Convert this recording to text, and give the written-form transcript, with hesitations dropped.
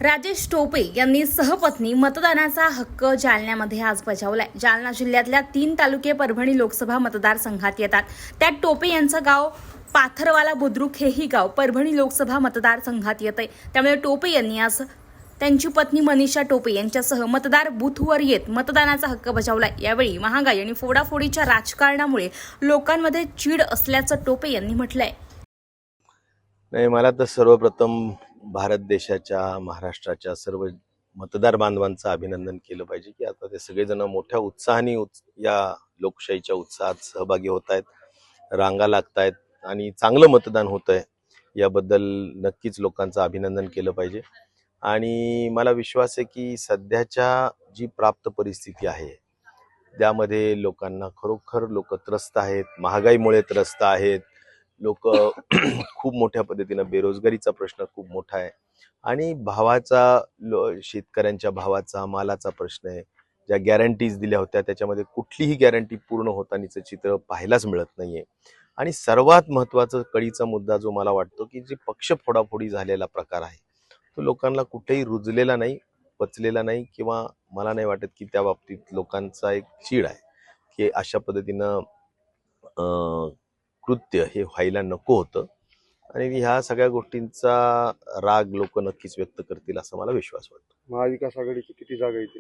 राजेश टोपे यांनी सहपत्नी मतदानाचा हक्क जालन्यामध्ये आज बजावलाय। जालना जिल्ह्यातल्या 3 तालुके परभणी लोकसभा मतदारसंघात येतात। त्यात टोपे यांचं गाव पाथरवाला बुद्रुक हेही गाव परभणी लोकसभा मतदारसंघात येतंय। त्यामुळे टोपे यांनी आज त्यांची पत्नी मनीषा टोपे यांच्यासह मतदार बूथवर येत मतदानाचा हक्क बजावलाय। यावेळी महागाई आणि फोडाफोडीच्या राजकारणामुळे लोकांमध्ये चीड असल्याचं टोपे यांनी म्हटलंय। नाही, मला तर सर्वप्रथम भारत देशाच्या महाराष्ट्राच्या सर्व मतदार बांधवांचं अभिनंदन केलं पाहिजे की आता ते सगळेजण मोठ्या उत्साहाने या लोकशाहीच्या उत्साहात सहभागी होत आहेत, रांगा लागतायत आणि चांगलं मतदान होत आहे। याबद्दल नक्कीच लोकांचं अभिनंदन केलं पाहिजे। आणि मला विश्वास आहे की सध्याच्या जी प्राप्त परिस्थिती आहे त्यामध्ये लोकांना खरोखर लोक त्रस्त आहेत, महागाईमुळे त्रस्त आहेत, लोक खूप मोठ्या पद्धतीने बेरोजगारीचा प्रश्न खूप मोठा आहे आणि शेतकऱ्यांच्या भावाचा मालाचा प्रश्न आहे। ज्या गॅरंटीज दिल्या होत्या त्याच्यामध्ये कुठलीही गॅरंटी पूर्ण होतानाचं चित्र पाहायलाच मिळत नाहीये। आणि सर्वात महत्त्वाचा कळीचा मुद्दा जो मला वाटतो की जे पक्ष फोडाफोडी झालेला प्रकार आहे तो लोकांना कुठेही रुजलेला नाही, पचलेला नाही, किंवा मला नाही वाटत की त्या बाबतीत लोकांचा एक चीड आहे की अशा पद्धतीनं कृत्य हे व्हायला नको होतं। आणि ह्या सगळ्या गोष्टींचा राग लोक नक्कीच व्यक्त करतील असं मला विश्वास वाटतो। महाविकास आघाडीची किती जागा येतील?